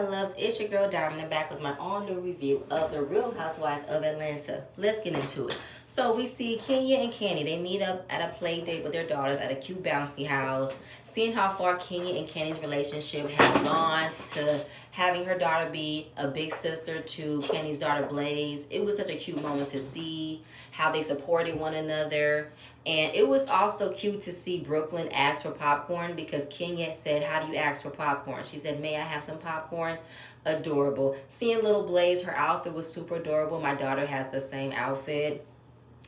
my loves, it's your girl Diamond back with my all-new review of the Real Housewives of Atlanta. Let's get into it. So we see Kenya and Candy. They meet up at a play date with their daughters at a cute bouncy house. Seeing how far Kenya and Candy's relationship has gone to having her daughter be a big sister to Candy's daughter Blaze. It was such a cute moment to see how they supported one another. And it was also cute to see Brooklyn ask for popcorn because Kenya said, "How do you ask for popcorn?" She said, "May I have some popcorn?" Adorable. Seeing little Blaze, her outfit was super adorable. My daughter has the same outfit.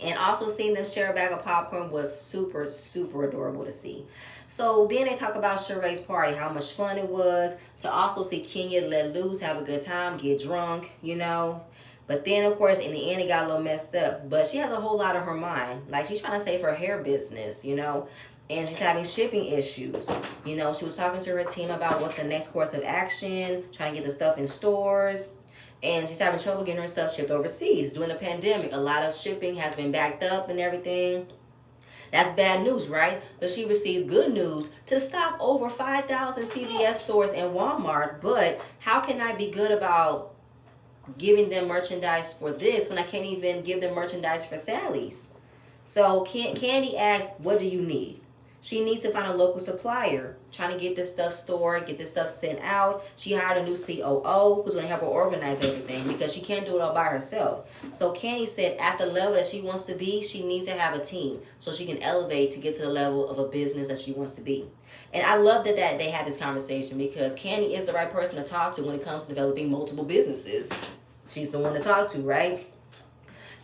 And also seeing them share a bag of popcorn was super, super adorable to see. So then they talk about Sheree's party, how much fun it was. To also see Kenya let loose, have a good time, get drunk. But then, of course, in the end, it got a little messed up. But she has a whole lot on her mind. Like, she's trying to save her hair business. And she's having shipping issues. She was talking to her team about what's the next course of action, trying to get the stuff in stores. And she's having trouble getting her stuff shipped overseas. During the pandemic, a lot of shipping has been backed up and everything. That's bad news, right? But she received good news to stop over 5,000 CVS stores and Walmart. But how can I be good about giving them merchandise for this when I can't even give them merchandise for Sally's? So Candy asks, "What do you need?" She needs to find a local supplier, trying to get this stuff stored, get this stuff sent out. She hired a new COO who's going to help her organize everything because she can't do it all by herself. So Candy said at the level that she wants to be, she needs to have a team so she can elevate to get to the level of a business that she wants to be. And I love that they had this conversation because Candy is the right person to talk to when it comes to developing multiple businesses. She's the one to talk to, right?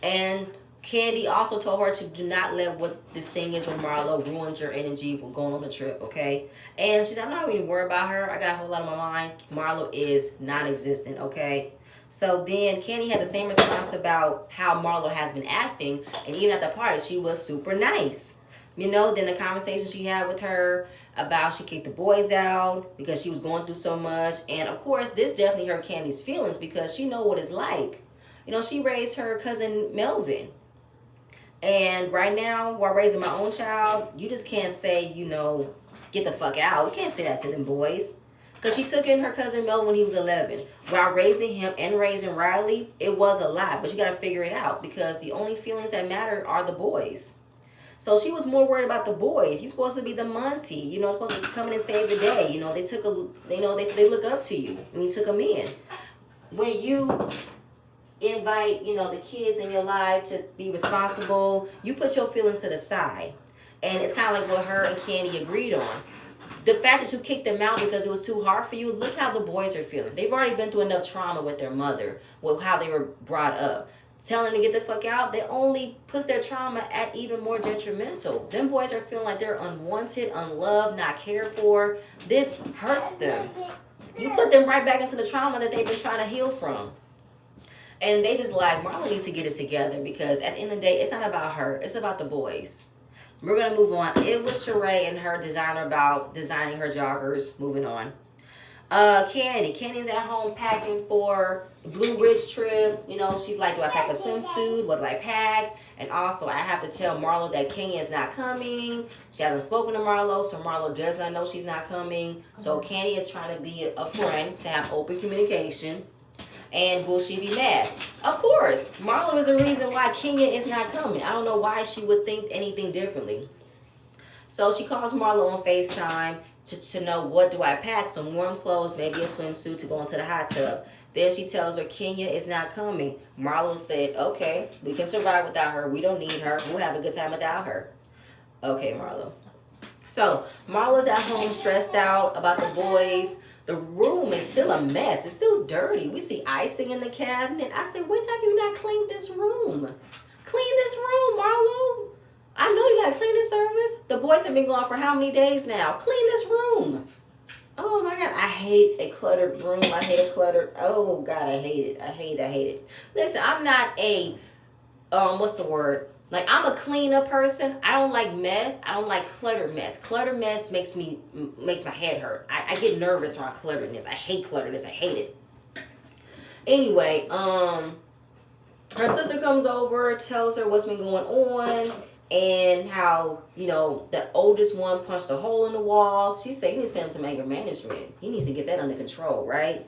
And Candy also told her to do not let what this thing is with Marlo ruin your energy when going on the trip, okay? And she said, "I'm not really worried about her. I got a whole lot on my mind. Marlo is non-existent, okay?" So then Candy had the same response about how Marlo has been acting. And even at the party, she was super nice. Then the conversation she had with her about she kicked the boys out because she was going through so much. And of course, this definitely hurt Candy's feelings because she know what it's like. She raised her cousin Melvin. And right now, while raising my own child, you just can't say, get the fuck out. You can't say that to them boys. Because she took in her cousin Mel when he was 11. While raising him and raising Riley, it was a lot. But you got to figure it out because the only feelings that matter are the boys. So she was more worried about the boys. You're supposed to be the Monty. Supposed to come in and save the day. They look up to you when you took them in. When you invite, the kids in your life to be responsible, you put your feelings to the side. And it's kind of like what her and Candy agreed on. The fact that you kicked them out because it was too hard for you, look how the boys are feeling. They've already been through enough trauma with their mother, with how they were brought up. Telling them to get the fuck out, they only puts their trauma at even more detrimental. Them boys are feeling like they're unwanted, unloved, not cared for. This hurts them. You put them right back into the trauma that they've been trying to heal from. And they just like, Marlo needs to get it together because at the end of the day, it's not about her. It's about the boys. We're going to move on. It was Sheree and her designer about designing her joggers. Moving on. Candy's at home packing for the Blue Ridge trip. She's like, do I pack a swimsuit? What do I pack? And also, I have to tell Marlo that Kenya is not coming. She hasn't spoken to Marlo, so Marlo does not know she's not coming. So Candy is trying to be a friend, to have open communication. And will she be mad? Of course. Marlo is the reason why Kenya is not coming. I don't know why she would think anything differently. So she calls Marlo on FaceTime to know, what do I pack? Some warm clothes, maybe a swimsuit to go into the hot tub. Then she tells her Kenya is not coming. Marlo said, okay, we can survive without her. We don't need her. We'll have a good time without her. Okay, Marlo. So Marlo's at home stressed out about the boys. The room is still a mess. It's still dirty. We see icing in the cabinet. I said, when have you not cleaned this room? Clean this room, Marlo. I know you got a cleaning service. The boys have been gone for how many days now? Clean this room. Oh my God. I hate a cluttered room. I hate a cluttered. Oh God, I hate it. I hate it. Listen, I'm not a, what's the word? Like, I'm a cleanup person. I don't like mess. I don't like cluttered mess. Cluttered mess makes my head hurt. I get nervous around clutteredness. I hate clutteredness. I hate it. Anyway, her sister comes over, tells her what's been going on, and how, the oldest one punched a hole in the wall. She said, you need to send him some anger management. He needs to get that under control, right?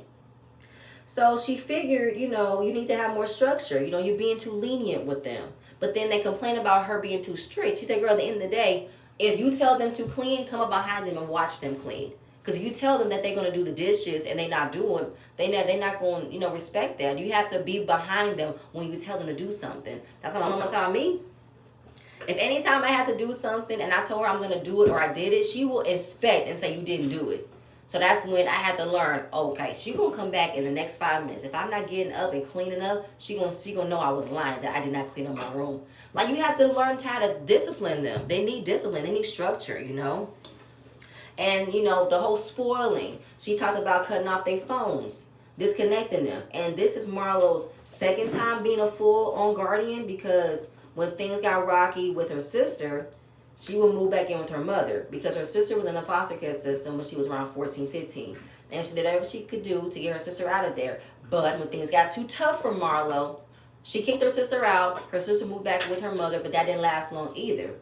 So she figured, you need to have more structure. You're being too lenient with them. But then they complain about her being too strict. She said, girl, at the end of the day, if you tell them to clean, come up behind them and watch them clean. Because if you tell them that they're going to do the dishes and they're not doing, they're not going to, respect that. You have to be behind them when you tell them to do something. That's what my mama taught me. If anytime I had to do something and I told her I'm going to do it or I did it, she will inspect and say you didn't do it. So that's when I had to learn, okay, she going to come back in the next 5 minutes. If I'm not getting up and cleaning up, she gonna know I was lying, that I did not clean up my room. Like, you have to learn how to discipline them. They need discipline. They need structure, And, the whole spoiling. She talked about cutting off their phones, disconnecting them. And this is Marlo's second time being a full-on guardian, because when things got rocky with her sister, she would move back in with her mother because her sister was in the foster care system when she was around 14, 15. And she did everything she could do to get her sister out of there. But when things got too tough for Marlo, she kicked her sister out. Her sister moved back with her mother, but that didn't last long either.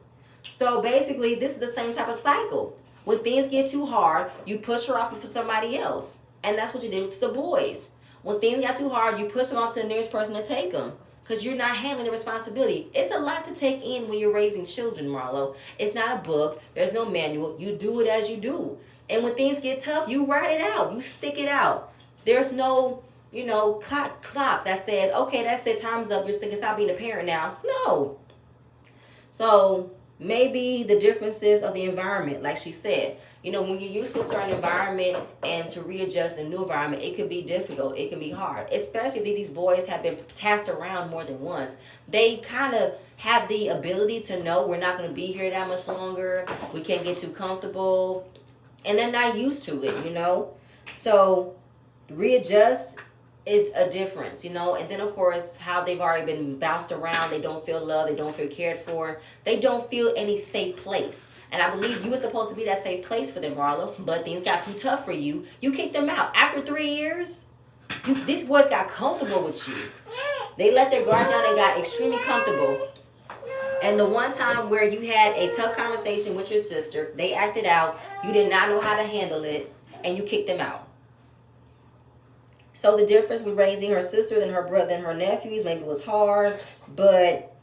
So basically, this is the same type of cycle. When things get too hard, you push her off for somebody else. And that's what you did to the boys. When things got too hard, you push them off to the nearest person to take them. Because you're not handling the responsibility. It's a lot to take in when you're raising children, Marlo. It's not a book. There's no manual. You do it as you do. And when things get tough, you ride it out. You stick it out. There's no, clock that says, okay, that's it, time's up. You're sticking, stop being a parent now. No. So maybe the differences of the environment, like she said. When you're used to a certain environment and to readjust a new environment, it could be difficult. It can be hard, especially if these boys have been tasked around more than once. They kind of have the ability to know we're not going to be here that much longer. We can't get too comfortable. And they're not used to it, So readjust is a difference, and then of course how they've already been bounced around. They don't feel loved, they don't feel cared for, they don't feel any safe place. And I believe you were supposed to be that safe place for them, Marlo, but things got too tough for you. You kicked them out. After 3 years, these boys got comfortable with you. They let their guard down and got extremely comfortable. And the one time where you had a tough conversation with your sister, they acted out, you did not know how to handle it, and you kicked them out. So the difference with raising her sister than her brother and her nephews maybe was hard, but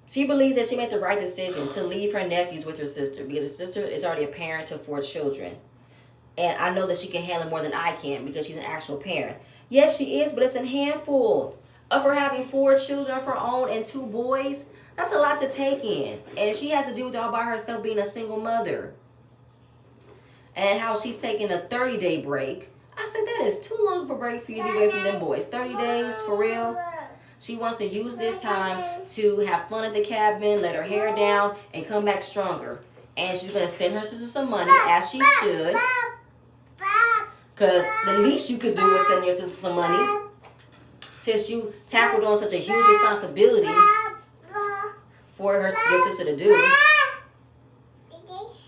she believes that she made the right decision to leave her nephews with her sister, because her sister is already a parent to 4 children. And I know that she can handle more than I can because she's an actual parent. Yes, she is, but it's a handful of her having 4 children of her own and 2 boys. That's a lot to take in. And she has to do it all by herself, being a single mother. And how she's taking a 30-day break. I said, that is too long of a break for you to be away from them boys. 30 days, for real? She wants to use this time to have fun at the cabin, let her hair down, and come back stronger. And she's going to send her sister some money, as she should. Because the least you could do is send your sister some money. Since you tackled on such a huge responsibility for your sister to do.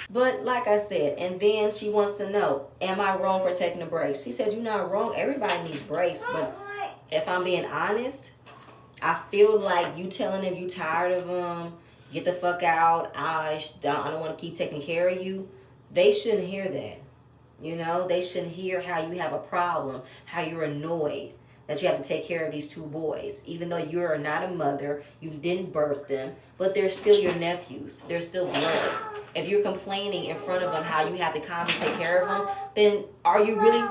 But like I said, and then she wants to know, am I wrong for taking a break? She said, you're not wrong. Everybody needs breaks. But if I'm being honest, I feel like you telling them you tired of them, get the fuck out, I don't want to keep taking care of you. They shouldn't hear that. They shouldn't hear how you have a problem, how you're annoyed that you have to take care of these 2 boys. Even though you're not a mother, you didn't birth them, but they're still your nephews. They're still blood. If you're complaining in front of them how you have to constantly take care of them, then are you really,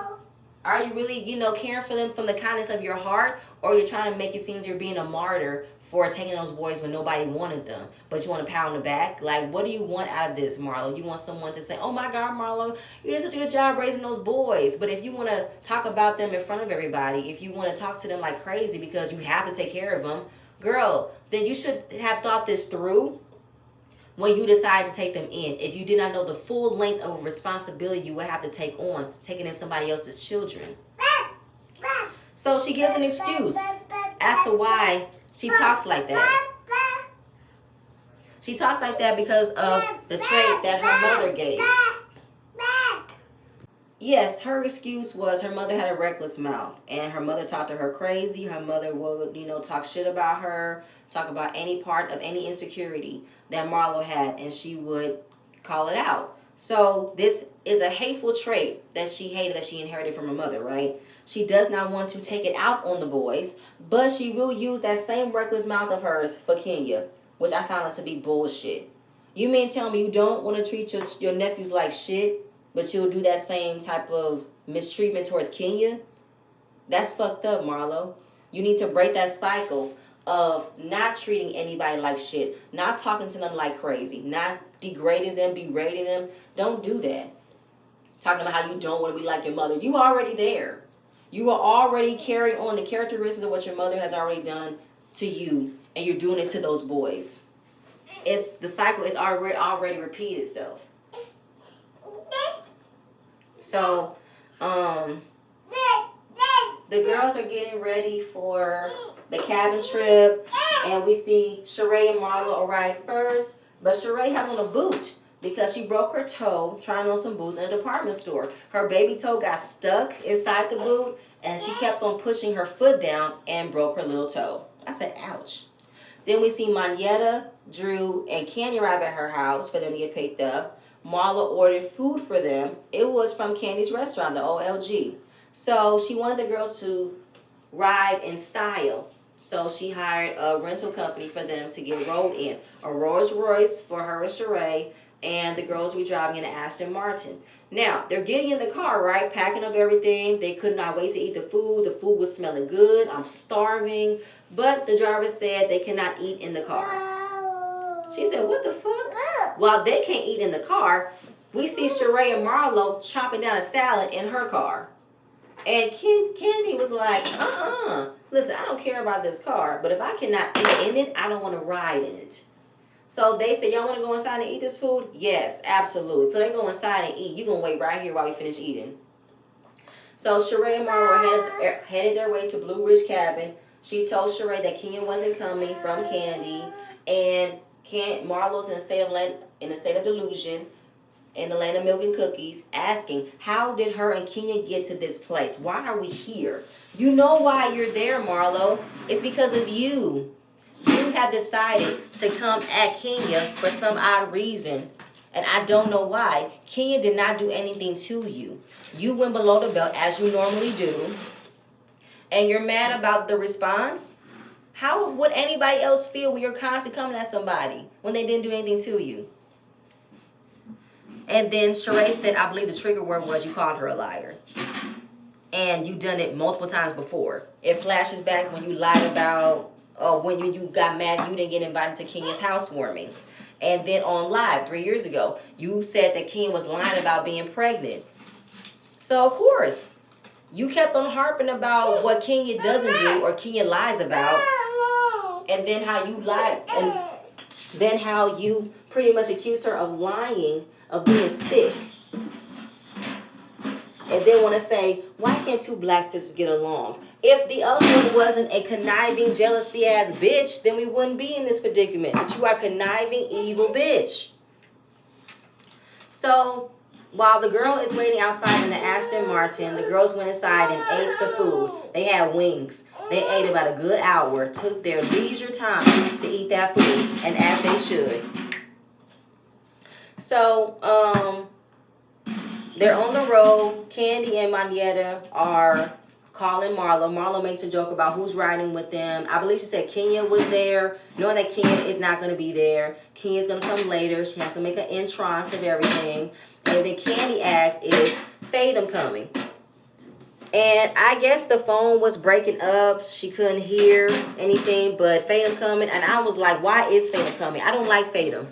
caring for them from the kindness of your heart? Or you're trying to make it seem as you're being a martyr for taking those boys when nobody wanted them, but you want to pat on the back? Like, what do you want out of this, Marlo? You want someone to say, oh my God, Marlo, you did such a good job raising those boys. But if you want to talk about them in front of everybody, if you want to talk to them like crazy because you have to take care of them, girl, then you should have thought this through when you decide to take them in. If you did not know the full length of responsibility you would have to take on taking in somebody else's children. So she gives an excuse as to why she talks like that. She talks like that because of the trait that her mother gave. Yes, her excuse was her mother had a reckless mouth, and her mother talked to her crazy. Her mother would, talk shit about her, talk about any part of any insecurity that Marlo had, and she would call it out. So this is a hateful trait that she hated, that she inherited from her mother, right? She does not want to take it out on the boys, but she will use that same reckless mouth of hers for Kenya, which I found out to be bullshit. You mean tell me you don't want to treat your nephews like shit, but you'll do that same type of mistreatment towards Kenya? That's fucked up, Marlo. You need to break that cycle of not treating anybody like shit, not talking to them like crazy, not degrading them, berating them. Don't do that. Talking about how you don't want to be like your mother. You already there. You are already carrying on the characteristics of what your mother has already done to you, and you're doing it to those boys. It's the cycle is already repeated itself. So, the girls are getting ready for the cabin trip, and we see Sheree and Marlo arrive first, but Sheree has on a boot because she broke her toe trying on some boots in a department store. Her baby toe got stuck inside the boot, and she kept on pushing her foot down and broke her little toe. I said, ouch. Then we see Manietta, Drew, and Candy arrive at her house for them to get picked up. Marla ordered food for them. It was from Candy's restaurant, the OLG. So she wanted the girls to ride in style. So she hired a rental company for them to get rolled in. A Rolls Royce for her and Sheree, and the girls will be driving in an Aston Martin. Now, they're getting in the car, right? Packing up everything. They could not wait to eat the food. The food was smelling good. I'm starving. But the driver said they cannot eat in the car. She said, what the fuck? While they can't eat in the car, we see Sheree and Marlo chopping down a salad in her car. And Candy was like, listen, I don't care about this car, but if I cannot eat in it, I don't want to ride in it. So they said, y'all want to go inside and eat this food? Yes, absolutely. So they go inside and eat. You're going to wait right here while we finish eating. So Sheree and Marlo were headed their way to Blue Ridge Cabin. She told Sheree that Kenya wasn't coming from Candy, and Marlo's in a state of delusion, in the land of milk and cookies, asking, how did her and Kenya get to this place? Why are we here? You know why you're there, Marlo. It's because of you. You have decided to come at Kenya for some odd reason, and I don't know why. Kenya did not do anything to you. You went below the belt as you normally do, and you're mad about the response? How would anybody else feel when you're constantly coming at somebody when they didn't do anything to you? And then Sheree said, I believe the trigger word was you called her a liar. And you done it multiple times before. It flashes back when you lied about, when you got mad you didn't get invited to Kenya's housewarming. And then on live 3 years ago, you said that Kenya was lying about being pregnant. So of course, you kept on harping about what Kenya doesn't do or Kenya lies about. And then how you lied, and then how you pretty much accused her of lying, of being sick. And then want to say, why can't two black sisters get along? If the other one wasn't a conniving, jealousy ass bitch, then we wouldn't be in this predicament. But you are a conniving, evil bitch. So while the girl is waiting outside in the Aston Martin, the girls went inside and ate the food. They had wings. They ate about a good hour, took their leisure time to eat that food, and as they should. So, they're on the road. Candy and Manietta are calling Marlo. Marlo makes a joke about who's riding with them. I believe she said Kenya was there, knowing that Kenya is not going to be there. Kenya's going to come later. She has to make an entrance of everything. And then Candy asks, is Fatum coming? And I guess the phone was breaking up. She couldn't hear anything but Fatum coming. And I was like, why is Fatum coming? I don't like Fatum.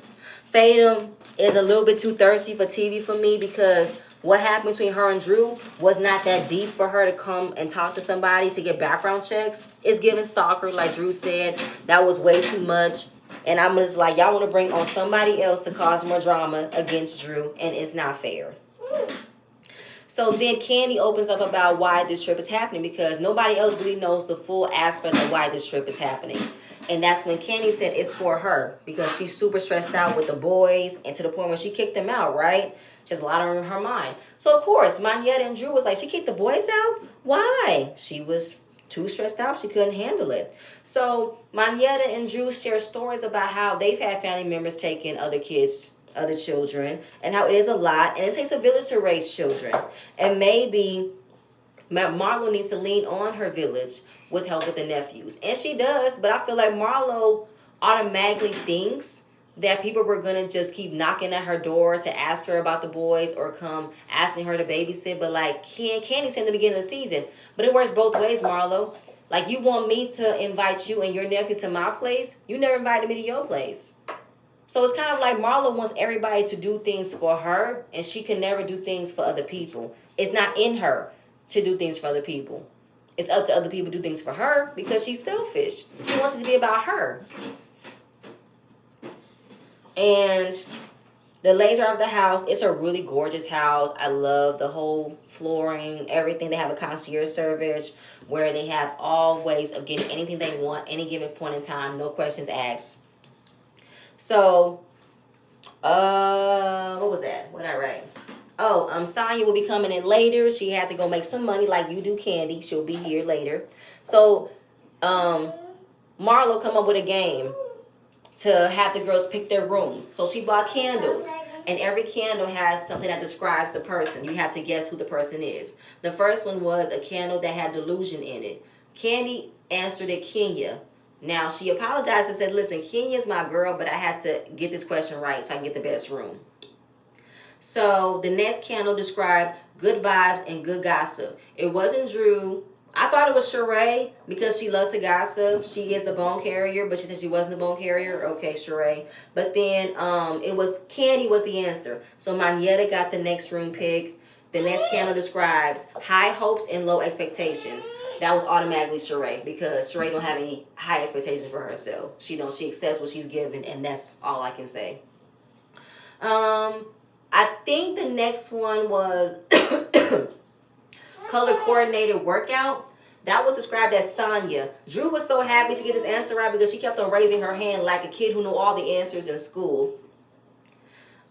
Fatum is a little bit too thirsty for TV for me, because what happened between her and Drew was not that deep for her to come and talk to somebody to get background checks. It's giving stalker, like Drew said. That was way too much. And I'm just like, y'all want to bring on somebody else to cause more drama against Drew, and it's not fair. So then Candy opens up about why this trip is happening, because nobody else really knows the full aspect of why this trip is happening. And that's when Candy said it's for her, because she's super stressed out with the boys, and to the point where she kicked them out, right? She has a lot on her mind. So of course, Manietta and Drew was like, she kicked the boys out? Why? She was too stressed out. She couldn't handle it. So Manietta and Drew share stories about how they've had family members taking other kids of the children, and how it is a lot, and it takes a village to raise children. And maybe Marlo needs to lean on her village with help with the nephews. And she does, but I feel like Marlo automatically thinks that people were going to just keep knocking at her door to ask her about the boys or come asking her to babysit. But like Candy said in the beginning of the season, but it works both ways, Marlo. Like, you want me to invite you and your nephews to my place? You never invited me to your place. So it's kind of like Marlo wants everybody to do things for her, and she can never do things for other people. It's not in her to do things for other people. It's up to other people to do things for her because she's selfish. She wants it to be about her. And the laser of the house, it's a really gorgeous house. I love the whole flooring, everything. They have a concierge service where they have all ways of getting anything they want, any given point in time, no questions asked. So, what was that? What did I write? Oh, Sonya will be coming in later. She had to go make some money like you do, Candy. She'll be here later. So, Marlo come up with a game to have the girls pick their rooms. So she bought candles, and every candle has something that describes the person. You have to guess who the person is. The first one was a candle that had delusion in it. Candy answered it Kenya. Now, she apologized and said, listen, Kenya's my girl, but I had to get this question right so I can get the best room. So the next candle described good vibes and good gossip. It wasn't Drew. I thought it was Sheree because she loves to gossip. She is the bone carrier, but she said she wasn't the bone carrier. Okay, Sheree. But then it was Candy was the answer. So Manietta got the next room pick. The next candle describes high hopes and low expectations. That was automatically Sheree because Sheree don't have any high expectations for herself. She accepts what she's given, and that's all I can say. I think the next one was color coordinated workout. That was described as Sonya. Drew was so happy to get his answer right because she kept on raising her hand like a kid who knew all the answers in school.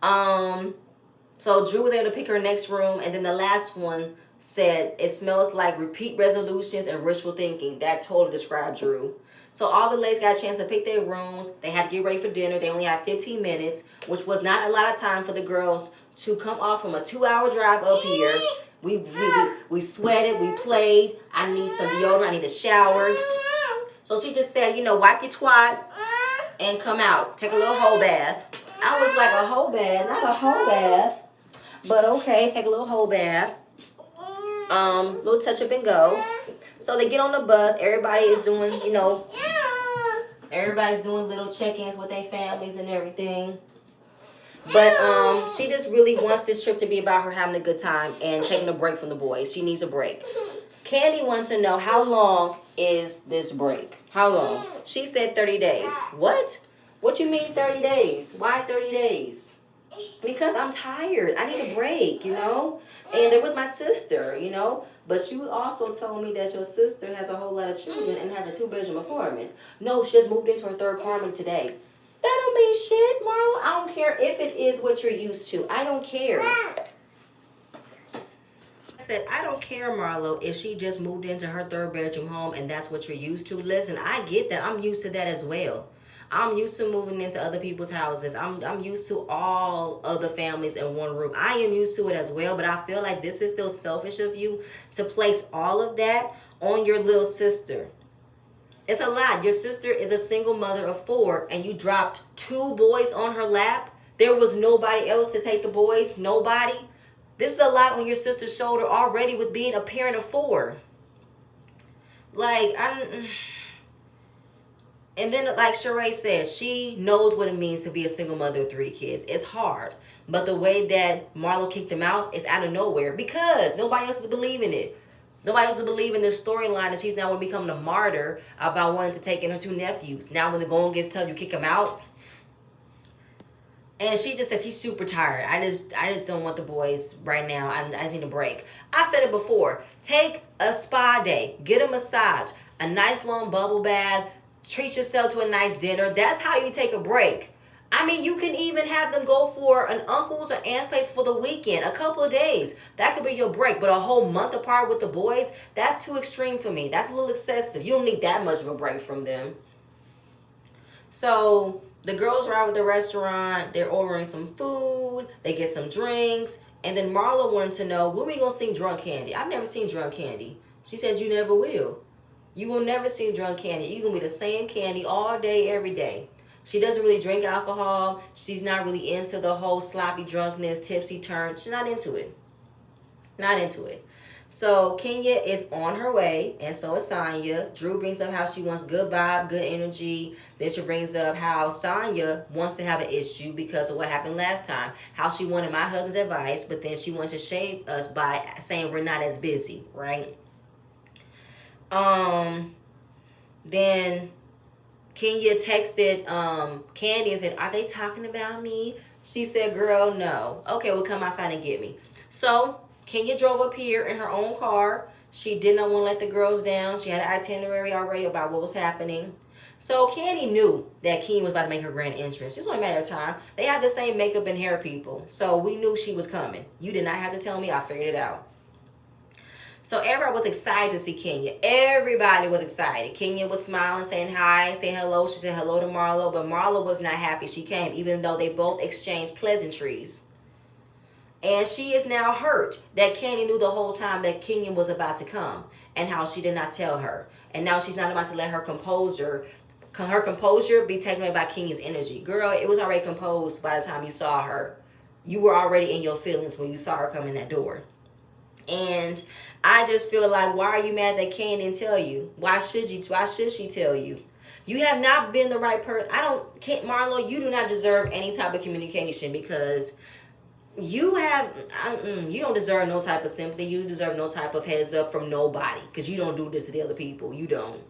So Drew was able to pick her next room, and then the last one said it smells like repeat resolutions and wishful thinking. That totally described Drew. So all the ladies got a chance to pick their rooms. They had to get ready for dinner. They only had 15 minutes, which was not a lot of time for the girls to come off from a 2-hour drive up here. We sweated, we played. I need some deodorant, I need a shower. So she just said, wipe your twat and come out. Take a little whole bath. I was like, a whole bath? Not a whole bath. But okay, take a little whole bath. Little touch up and go. So they get on the bus. Everybody is doing, everybody's doing little check-ins with their families and everything. But she just really wants this trip to be about her having a good time and taking a break from the boys. She needs a break. Candy wants to know, how long is this break? How long? She said 30 days. What? What you mean 30 days? Why 30 days? Because I'm tired. I need a break, And they're with my sister, But you also told me that your sister has a whole lot of children and has a 2-bedroom apartment. No, she just moved into her 3rd apartment today. That don't mean shit, Marlo. I don't care if it is what you're used to. I don't care. I said, I don't care, Marlo, if she just moved into her 3rd bedroom home and that's what you're used to. Listen, I get that. I'm used to that as well. I'm used to moving into other people's houses. I'm used to all other families in one room. I am used to it as well, but I feel like this is still selfish of you to place all of that on your little sister. It's a lot. Your sister is a single mother of 4, and you dropped 2 boys on her lap. There was nobody else to take the boys. Nobody. This is a lot on your sister's shoulder already with being a parent of 4. And then, like Sheree said, she knows what it means to be a single mother of 3 kids. It's hard. But the way that Marlo kicked them out is out of nowhere because nobody else is believing it. Nobody else is believing this storyline that she's now going to become a martyr about wanting to take in her 2 nephews. Now when the going gets tough, you kick them out. And she just says she's super tired. I just don't want the boys right now. I just need a break. I said it before. Take a spa day. Get a massage. A nice long bubble bath. Treat yourself to a nice dinner. That's how you take a break. I mean, you can even have them go for an uncle's or aunt's place for the weekend, a couple of days. That could be your break. But a whole month apart with the boys, that's too extreme for me. That's a little excessive. You don't need that much of a break from them. So The girls arrive at the restaurant. They're ordering some food. They get some drinks. And then Marla wanted to know, when we going to sing Drunk Candy? I've never seen Drunk Candy. She said, you never will. You will never see Drunk Candy. You're going to be the same candy all day, every day. She doesn't really drink alcohol. She's not really into the whole sloppy drunkenness, tipsy turn. She's not into it. Not into it. So Kenya is on her way, and so is Sonya. Drew brings up how she wants good vibe, good energy. Then she brings up how Sonya wants to have an issue because of what happened last time. How she wanted my husband's advice, but then she wanted to shame us by saying we're not as busy, right? Then Kenya texted Candy and said, are they talking about me? She said, girl, no. Okay, well, come outside and get me. So Kenya drove up here in her own car. She did not want to let the girls down. She had an itinerary already about what was happening. So Candy knew that Kenya was about to make her grand entrance. It's only a matter of time. They had the same makeup and hair people. So we knew she was coming. You did not have to tell me. I figured it out. So everybody was excited to see Kenya. Everybody was excited. Kenya was smiling, saying hi, saying hello. She said hello to Marlo. But Marlo was not happy she came, even though they both exchanged pleasantries. And she is now hurt that Candy knew the whole time that Kenya was about to come and how she did not tell her. And now she's not about to let her composure be taken away by Kenya's energy. Girl, it was already composed by the time you saw her. You were already in your feelings when you saw her come in that door. And I just feel like, why are you mad that Candy didn't tell you? Why should she tell you? You have not been the right person. Marlo, you do not deserve any type of communication because you don't deserve no type of sympathy. You deserve no type of heads up from nobody because you don't do this to the other people. You don't.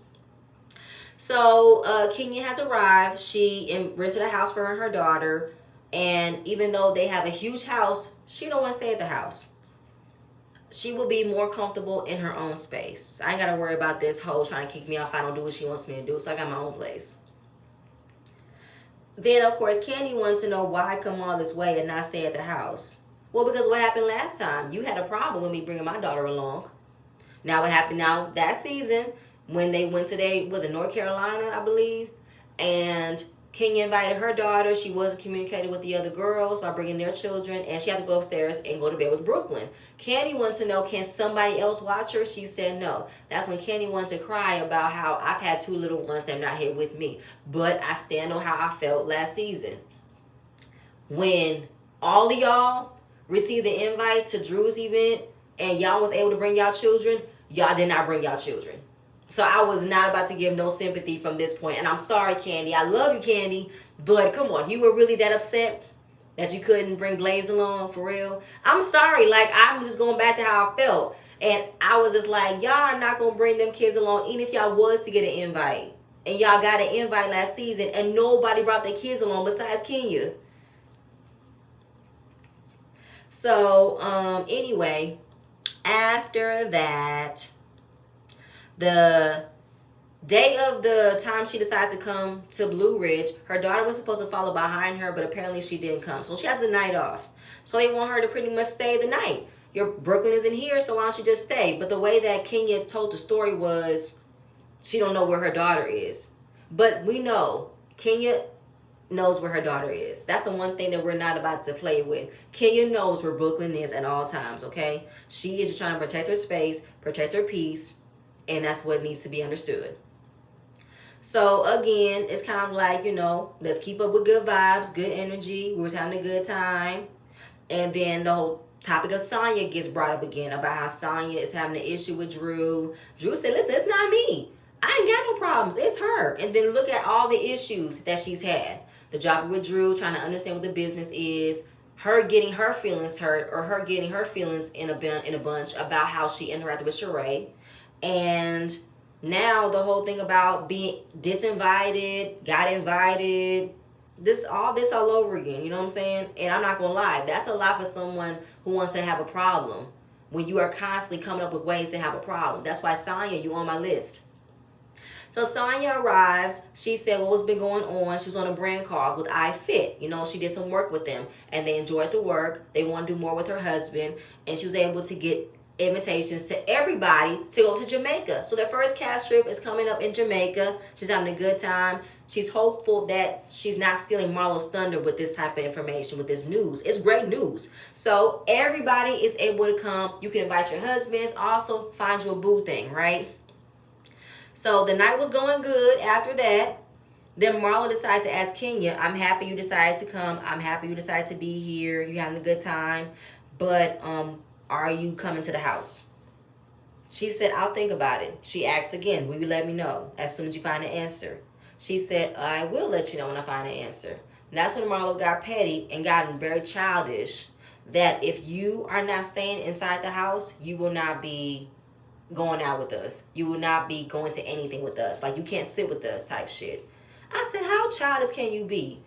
So Kenya has arrived. She rented a house for her and her daughter. And even though they have a huge house, she don't want to stay at the house. She will be more comfortable in her own space. I ain't got to worry about this hoe trying to kick me off if I don't do what she wants me to do. So I got my own place. Then, of course, Candy wants to know why I come all this way and not stay at the house. Well, because what happened last time? You had a problem with me bringing my daughter along. Now, what happened now that season when they went to was it North Carolina, I believe? And Kenya invited her daughter. She wasn't communicating with the other girls by bringing their children. And she had to go upstairs and go to bed with Brooklyn. Candy wanted to know, can somebody else watch her? She said no. That's when Candy wanted to cry about how I've had two little ones that are not here with me. But I stand on how I felt last season. When all of y'all received the invite to Drew's event and y'all was able to bring y'all children, y'all did not bring y'all children. So I was not about to give no sympathy from this point. And I'm sorry, Candy. I love you, Candy. But come on, you were really that upset that you couldn't bring Blaze along, for real? I'm sorry. Like, I'm just going back to how I felt. And I was just like, y'all are not going to bring them kids along, even if y'all was to get an invite. And y'all got an invite last season, and nobody brought their kids along besides Kenya. So, anyway, after that, the day of the time she decided to come to Blue Ridge, her daughter was supposed to follow behind her, but apparently she didn't come. So she has the night off. So they want her to pretty much stay the night. Your Brooklyn isn't here, so why don't you just stay? But the way that Kenya told the story was she don't know where her daughter is. But we know Kenya knows where her daughter is. That's the one thing that we're not about to play with. Kenya knows where Brooklyn is at all times, okay? She is just trying to protect her space, protect her peace, and that's what needs to be understood. So, again, it's kind of like, let's keep up with good vibes, good energy. We was having a good time. And then the whole topic of Sonya gets brought up again about how Sonya is having an issue with Drew. Drew said, listen, it's not me. I ain't got no problems. It's her. And then look at all the issues that she's had. The job with Drew, trying to understand what the business is. Her getting her feelings hurt, or her getting her feelings in a bunch about how she interacted with Sheree. And now the whole thing about being disinvited, got invited, all over again, you know what I'm saying? And I'm not going to lie, that's a lot for someone who wants to have a problem when you are constantly coming up with ways to have a problem. That's why, Sonya, you on my list. So Sonya arrives. She said what's been going on. She was on a brand call with iFit. She did some work with them, and they enjoyed the work. They want to do more with her husband, and she was able to get invitations to everybody to go to Jamaica. So their first cast trip is coming up in Jamaica. She's having a good time. She's hopeful that she's not stealing Marlo's thunder with this type of information, with this news. It's great news. So everybody is able to come. You can invite your husbands. Also find you a boo thing, right? So the night was going good after that. Then Marlo decided to ask Kenya, I'm happy you decided to come. I'm happy you decided to be here. You're having a good time. But are you coming to the house? She said, I'll think about it. She asked again, will you let me know as soon as you find an answer? She said, I will let you know when I find an answer. And that's when Marlo got petty and gotten very childish, that if you are not staying inside the house, you will not be going out with us. You will not be going to anything with us. Like, you can't sit with us type shit. I said, how childish can you be?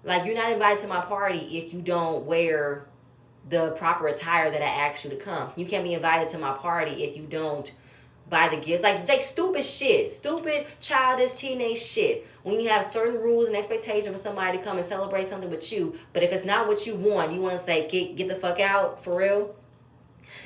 Like, you're not invited to my party if you don't wear the proper attire that I asked you to come. You can't be invited to my party if you don't buy the gifts. Like, it's like stupid shit. Stupid, childish, teenage shit. When you have certain rules and expectations for somebody to come and celebrate something with you, but if it's not what you want to say, get the fuck out, for real?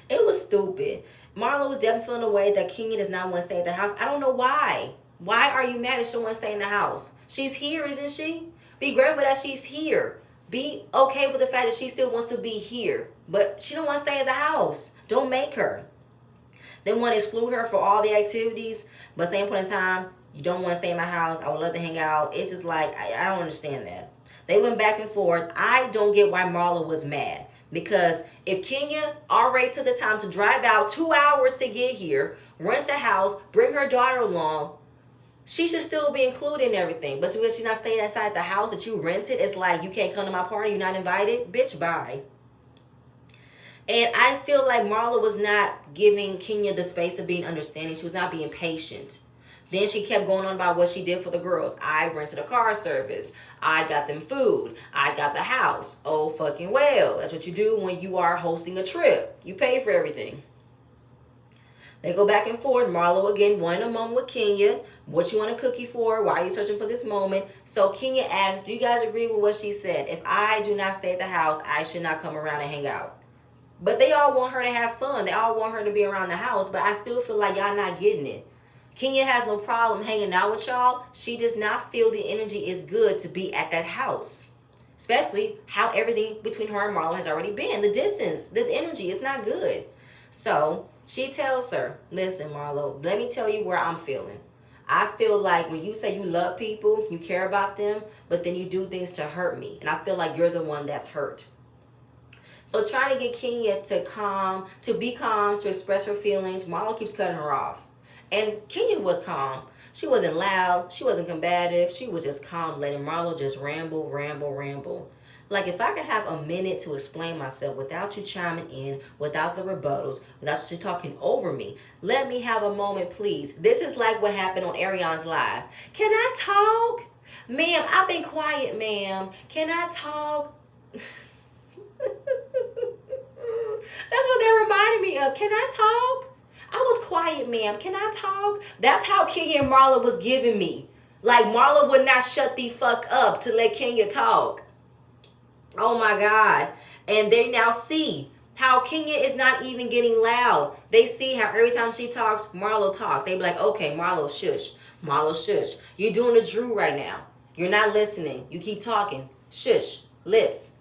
It was stupid. Marlo was definitely feeling a way that Kenya does not want to stay at the house. I don't know why. Why are you mad if she don't want to stay in the house? She's here, isn't she? Be grateful that she's here. Be okay with the fact that she still wants to be here. But she don't want to stay at the house. Don't make her. They want to exclude her for all the activities. But at the same point in time, you don't want to stay in my house. I would love to hang out. It's just like, I don't understand that. They went back and forth. I don't get why Marlo was mad. Because if Kenya already took the time to drive out 2 hours to get here, rent a house, bring her daughter along, she should still be included in everything. But because she's not staying inside the house that you rented, it's like, you can't come to my party, you're not invited. Bitch, bye. And I feel like Marlo was not giving Kenya the space of being understanding. She was not being patient. Then she kept going on about what she did for the girls. I rented a car service. I got them food. I got the house. Oh, fucking well. That's what you do when you are hosting a trip. You pay for everything. They go back and forth. Marlo again wanted a moment with Kenya. What you want a cookie for? Why are you searching for this moment? So Kenya asked, do you guys agree with what she said? If I do not stay at the house, I should not come around and hang out. But they all want her to have fun. They all want her to be around the house. But I still feel like y'all not getting it. Kenya has no problem hanging out with y'all. She does not feel the energy is good to be at that house. Especially how everything between her and Marlo has already been. The distance, the energy is not good. So she tells her, listen, Marlo, let me tell you where I'm feeling. I feel like when you say you love people, you care about them, but then you do things to hurt me. And I feel like you're the one that's hurt. So trying to get Kenya to be calm, to express her feelings, Marlo keeps cutting her off. And Kenya was calm. She wasn't loud. She wasn't combative. She was just calm, letting Marlo just ramble. Like, if I could have a minute to explain myself without you chiming in, without the rebuttals, without you talking over me, let me have a moment, please. This is like what happened on Ariane's Live. Can I talk? Ma'am, I've been quiet, ma'am. Can I talk? That's what they're reminding me of. Can I talk? I was quiet, ma'am. Can I talk? That's how Kenya and Marlo was giving me. Like, Marlo would not shut the fuck up to let Kenya talk. Oh my God. And they now see how Kenya is not even getting loud. They see how every time she talks, Marlo talks. They be like, okay, Marlo, shush. Marlo, shush. You're doing the Drew right now. You're not listening. You keep talking. Shush. Lips.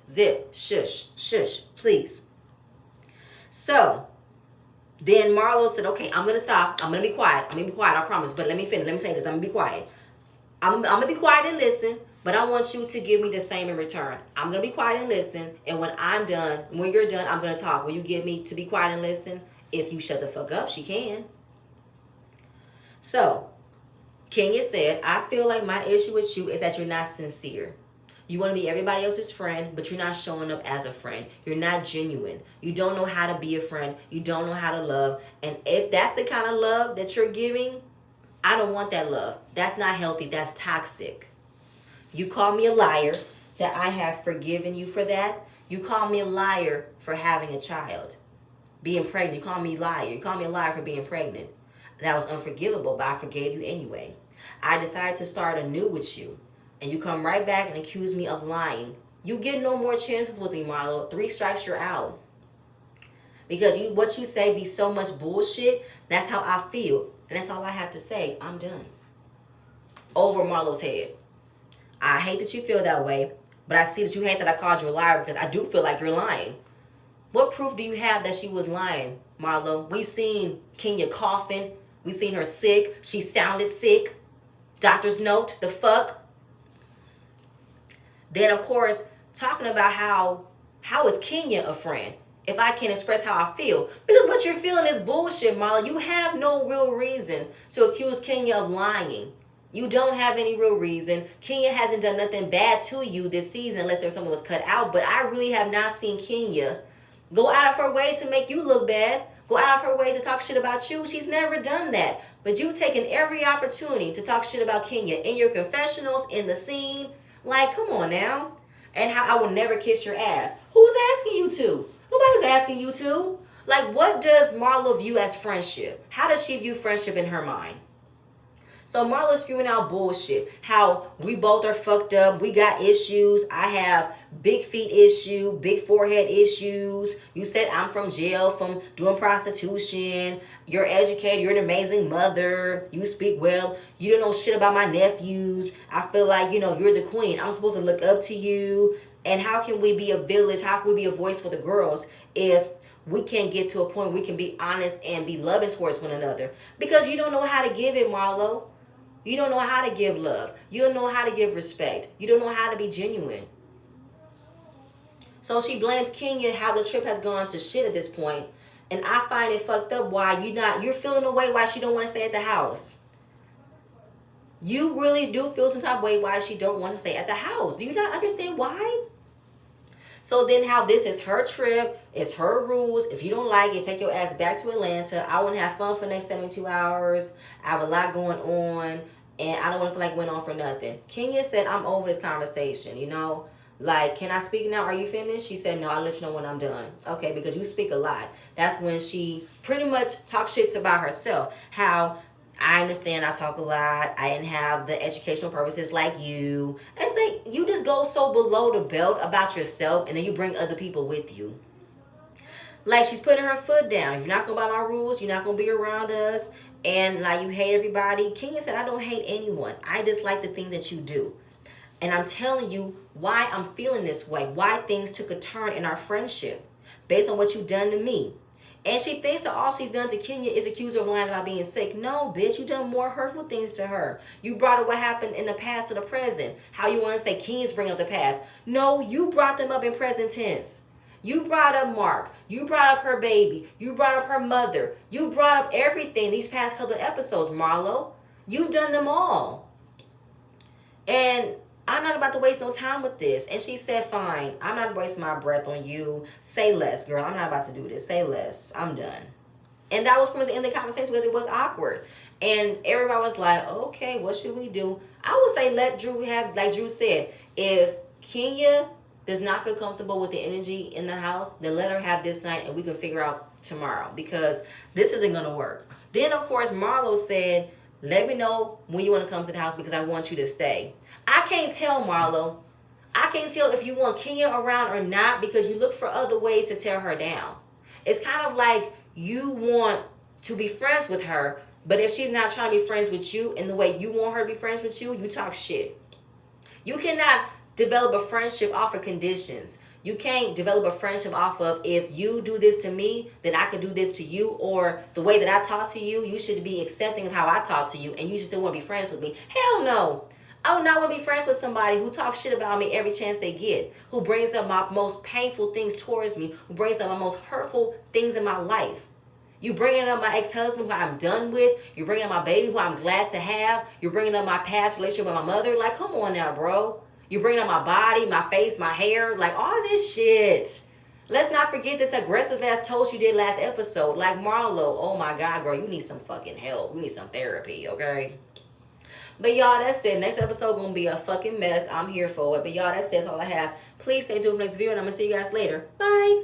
Zip. Shush. Please. So then Marlo said, okay, I'm going to stop. I'm going to be quiet. I promise. But let me finish. Let me say this. I'm going to be quiet. I'm going to be quiet and listen. But I want you to give me the same in return. I'm going to be quiet and listen. And when I'm done, when you're done, I'm going to talk. Will you give me to be quiet and listen? If you shut the fuck up, she can. So Kenya said, I feel like my issue with you is that you're not sincere. You want to be everybody else's friend, but you're not showing up as a friend. You're not genuine. You don't know how to be a friend. You don't know how to love. And if that's the kind of love that you're giving, I don't want that love. That's not healthy. That's toxic. You call me a liar, that I have forgiven you for that. You call me a liar for having a child, being pregnant. You call me a liar. You call me a liar for being pregnant. That was unforgivable, but I forgave you anyway. I decided to start anew with you, and you come right back and accuse me of lying. You get no more chances with me, Marlo. 3 strikes, you're out. Because what you say be so much bullshit. That's how I feel. And that's all I have to say. I'm done. Over Marlo's head. I hate that you feel that way, but I see that you hate that I called you a liar because I do feel like you're lying. What proof do you have that she was lying, Marlo? We seen Kenya coughing. We seen her sick. She sounded sick. Doctor's note. The fuck? Then, of course, talking about how is Kenya a friend if I can't express how I feel? Because what you're feeling is bullshit, Marla. You have no real reason to accuse Kenya of lying. You don't have any real reason. Kenya hasn't done nothing bad to you this season unless there's something was cut out. But I really have not seen Kenya go out of her way to make you look bad. Go out of her way to talk shit about you. She's never done that. But you've taken every opportunity to talk shit about Kenya in your confessionals, in the scene. Like, come on now. And how I will never kiss your ass. Who's asking you to? Nobody's asking you to. Like, what does Marlo view as friendship? How does she view friendship in her mind? So Marlo's spewing out bullshit. How we both are fucked up. We got issues. I have big feet issue, big forehead issues. You said I'm from jail from doing prostitution. You're educated. You're an amazing mother. You speak well. You don't know shit about my nephews. I feel like, you're the queen. I'm supposed to look up to you. And how can we be a village? How can we be a voice for the girls if we can't get to a point where we can be honest and be loving towards one another? Because you don't know how to give it, Marlo. You don't know how to give love. You don't know how to give respect. You don't know how to be genuine. So she blames Kenya how the trip has gone to shit at this point. And I find it fucked up why you're feeling a way why she don't want to stay at the house. You really do feel some type of way why she don't want to stay at the house. Do you not understand why? So then how this is her trip, it's her rules. If you don't like it, take your ass back to Atlanta. I want to have fun for the next 72 hours. I have a lot going on. And I don't want to feel like went on for nothing. Kenya said, I'm over this conversation, Like, can I speak now? Are you finished? She said, no, I'll let you know when I'm done. Okay, because you speak a lot. That's when she pretty much talks shit about herself. How I understand I talk a lot. I didn't have the educational purposes like you. And it's like, you just go so below the belt about yourself and then you bring other people with you. Like, she's putting her foot down. If you're not going to buy my rules, you're not going to be around us. And like, you hate everybody. Kenya said, I don't hate anyone. I just like the things that you do. And I'm telling you why I'm feeling this way. Why things took a turn in our friendship. Based on what you've done to me. And she thinks that all she's done to Kenya is accuse her of lying about being sick. No, bitch, you done more hurtful things to her. You brought up what happened in the past to the present. How you want to say Kenya's bringing up the past. No, you brought them up in present tense. You brought up Mark. You brought up her baby. You brought up her mother. You brought up everything these past couple of episodes, Marlo. You've done them all. And I'm not about to waste no time with this. And she said, fine, I'm not wasting my breath on you. Say less, girl. I'm not about to do this. Say less. I'm done. And that was pretty much the end of the conversation because it was awkward. And everybody was like, okay, what should we do? I would say let Drew have, like Drew said, if Kenya does not feel comfortable with the energy in the house, then let her have this night and we can figure out tomorrow because this isn't going to work. Then, of course, Marlo said, let me know when you want to come to the house because I want you to stay. I can't tell, Marlo. I can't tell if you want Kenya around or not because you look for other ways to tear her down. It's kind of like you want to be friends with her, but if she's not trying to be friends with you in the way you want her to be friends with you, you talk shit. You cannot develop a friendship off of conditions. You can't develop a friendship off of if you do this to me, then I can do this to you, or the way that I talk to you, you should be accepting of how I talk to you, and you just still want to be friends with me. Hell no. I do not want to be friends with somebody who talks shit about me every chance they get, who brings up my most painful things towards me, who brings up my most hurtful things in my life. You bringing up my ex-husband who I'm done with. You're bringing up my baby who I'm glad to have. You're bringing up my past relationship with my mother. Like, come on now, bro. You're bringing up my body, my face, my hair, like all this shit. Let's not forget this aggressive ass toast you did last episode. Like, Marlo, oh my God, girl, you need some fucking help. You need some therapy, okay? But y'all, that's it. Next episode gonna be a fucking mess. I'm here for it. But y'all, that's all I have. Please stay tuned for the next video, and I'm gonna see you guys later. Bye.